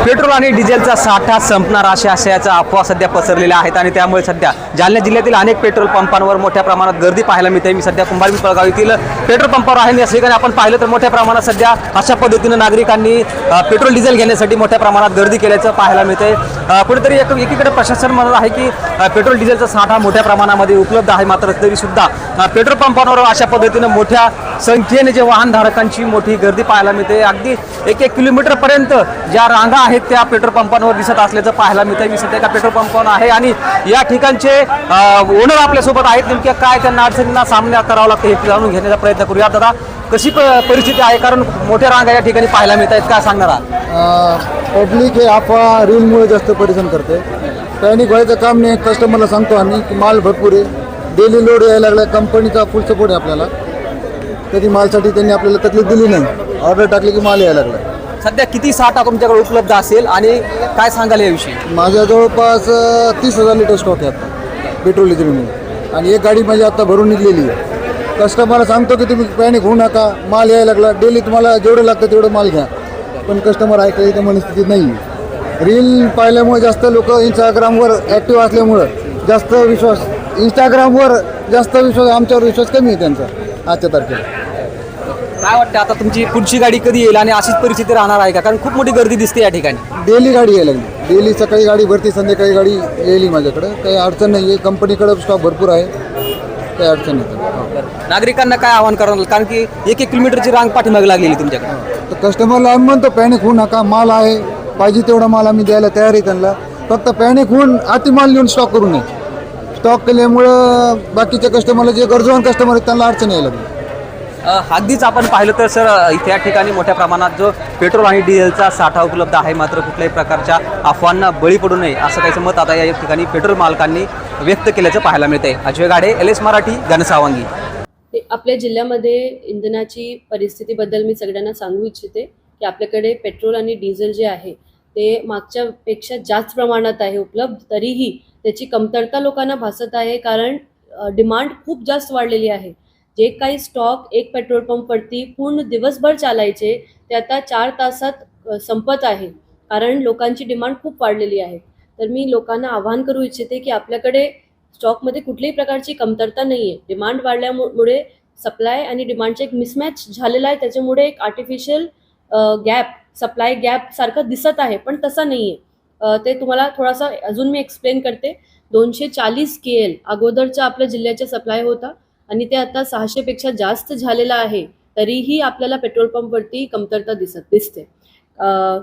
Petrol आणि डिझेलचा साठा संपणार अशा अफवा सध्या पसरलेल्या आहेत आणि त्यामुळे सध्या जालना जिल्ह्यातील अनेक पेट्रोल पंपांवर मोठ्या प्रमाणात गर्दी पाहायला मिळते। मी सध्या कुंभार पिंपळगाव येथील पेट्रोल पंपावर आहे। या ठिकाणी आपण पाहिलं तर मोठ्या प्रमाणात सध्या अशा पद्धतीनं नागरिकांनी पेट्रोल डिझेल घेण्यासाठी मोठ्या प्रमाणात गर्दी केल्याचं पाहायला मिळते। कुठेतरी एकीकडे प्रशासन म्हणत आहे की पेट्रोल डिझेलचा साठा मोठ्या प्रमाणामध्ये उपलब्ध आहे, मात्र तरी सुद्धा पेट्रोल पंपांवर अशा पद्धतीनं मोठ्या संख्येने जे वाहनधारकांची मोठी गर्दी पाहायला मिळते। अगदी 1-1 किलोमीटरपर्यंत ज्या रांगा आहेत त्या पेट्रोल पंपांवर दिसत असल्याचं पाहायला मिळतं। मी सध्या एका पेट्रोल पंपावर आहे आणि या ठिकाणचे ओनर आपल्यासोबत आहेत। नेमक्या काय त्यांना अडचणींना सामना करावा लागतो हे जाणून घेण्याचा प्रयत्न करूया। दादा, कशी परिस्थिती आहे? कारण मोठ्या रांगा या ठिकाणी पाहायला मिळत आहेत, काय सांगणार आहात? पब्लिक हे अफवा रीलमुळे जास्त परेशान करते। पॅनिक व्हायचं काम नाही। कस्टमरला सांगतो आम्ही की माल भरपूर आहे, डेली लोड यायला लागला, कंपनीचा फुल सपोर्ट आहे आपल्याला। कधी मालसाठी त्यांनी आपल्याला तकलीफ दिली नाही, ऑर्डर टाकली की माल यायला लागला। सध्या किती साठा तुमच्याकडे उपलब्ध असेल आणि काय सांगाल याविषयी? माझ्या जवळपास 30,000 लिटर स्टॉक आहे आता पेट्रोल डिझेलमध्ये, आणि एक गाडी माझी आता भरून निघलेली आहे। कस्टमरला सांगतो की तुम्ही पॅनिक होऊ नका, माल यायला लागला, डेली तुम्हाला जेवढं लागतं तेवढं माल घ्या, पण कस्टमर ऐकायची त्या मनस्थितीत नाही आहे। रील पाहिल्यामुळे जास्त लोक इंस्टाग्रामवर ॲक्टिव्ह असल्यामुळं जास्त विश्वास, इंस्टाग्रामवर जास्त विश्वास, आमच्यावर विश्वास कमी आहे त्यांचा आजच्या तारखेला। काय वाटतं आता तुमची पुढची गाडी कधी येईल आणि अशीच परिस्थिती राहणार आहे का? कारण खूप मोठी गर्दी दिसते या ठिकाणी। डेली गाडी यायला लागली, डेली सकाळी गाडी भरती, संध्याकाळी गाडी यायली माझ्याकडं, काही अडचण नाही आहे। कंपनीकडे स्टॉक भरपूर आहे, काही अडचण नाही। नागरिकांना काय आवाहन करावं? कारण की 1-1 किलोमीटरची रांग पाठीमागे लागलेली तुमच्याकडे। तर कस्टमरला आम्ही म्हणतो पॅनिक होऊ नका, माल आहे, पाहिजे तेवढा माल आम्ही द्यायला तयार आहे त्यांना, फक्त पॅनिक होऊन अति माल नेऊन स्टॉक करू नये। स्टॉक केल्यामुळं बाकीच्या कस्टमरला, जे गरजूवान कस्टमर आहेत त्यांना अडचण यायला लागली। अगदीच आपण पाहिलं तर सर, इथे या ठिकाणी मोठ्या प्रमाणात जो पेट्रोल आणि डिझेलचा साठा उपलब्ध आहे, मात्र कुठल्याही प्रकारच्या अफवांना बळी पडू नये असं काहीचं मत आता या ठिकाणी पेट्रोल मालकांनी व्यक्त केल्याचं पाहायला मिळतंय। अजय गाडे, LS मराठी, घनसावंगी। आपल्या जिल्ह्यामध्ये इंधनाची परिस्थितीबद्दल मी सगळ्यांना सांगू इच्छिते की आपल्याकडे पेट्रोल आणि डिझेल जे आहे ते मागच्यापेक्षा जास्त प्रमाणात आहे उपलब्ध, तरीही त्याची कमतरता लोकांना भासत आहे, कारण डिमांड खूप जास्त वाढलेली आहे। जे काही स्टॉक एक पेट्रोल पंपवरती पूर्ण दिवसभर चालायचे ते आता 4 तासात संपत आहे, कारण लोकांची डिमांड खूप वाढलेली आहे। तर मी लोकांना आवाहन करू इच्छिते की आपल्याकडे स्टॉकमध्ये कुठल्याही प्रकारची कमतरता नाही आहे। डिमांड वाढल्यामुळे सप्लाय आणि डिमांडचे एक मिसमॅच झालेला आहे, त्याच्यामुळे एक आर्टिफिशियल गॅप, सप्लाय गॅप सारखं दिसत आहे, पण तसा नाही आहे। ते तुम्हाला थोडासा अजून मी एक्सप्लेन करते। 240 KL अगोदरचा आपल्या जिल्ह्याच्या सप्लाय होता आणि ते आता 600पेक्षा जास्त झालेला आहे, तरीही आपल्याला पेट्रोल पंपवरती कमतरता दिसते।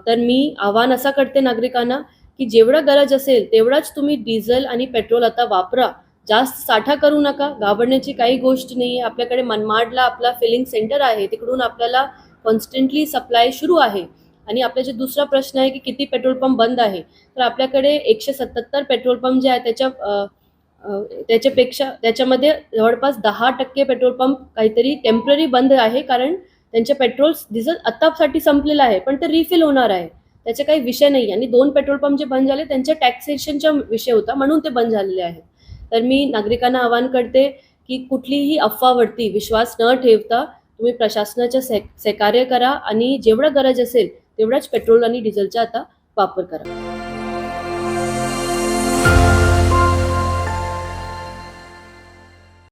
तर मी आवाहन असा करते नागरिकांना की जेवढं गरज असेल तेवढाच तुम्ही डिझेल आणि पेट्रोल आता वापरा, जास्त साठा करू नका। घाबरण्याची काही गोष्ट नाही आहे। आपल्याकडे मनमाडला आपला फिलिंग सेंटर आहे, तिकडून आपल्याला कॉन्स्टंटली सप्लाय सुरू आहे। आणि आपला जो दुसरा प्रश्न आहे की किती पेट्रोल पंप बंद आहे, तर आपल्याकडे 177 पेट्रोल पंप जे आहे त्याच्यामध्ये जवळपास 10% पेट्रोल पंप काहीतरी टेम्पररी बंद आहे, कारण त्यांचे पेट्रोल डिझेल आत्तासाठी संपलेलं आहे, पण ते रिफिल होणार आहे, त्याचे काही विषय नाही। आणि 2 पेट्रोल पंप जे बंद झाले त्यांच्या टॅक्सेशनचा विषय होता, म्हणून ते बंद झालेले आहेत। तर मी नागरिकांना आवाहन करते की कुठलीही अफवावरती विश्वास न ठेवता तुम्ही प्रशासनाच्या सहकार्य करा आणि जेवढं गरज असेल तेवढाच पेट्रोल आणि डिझेलचा आता वापर करा।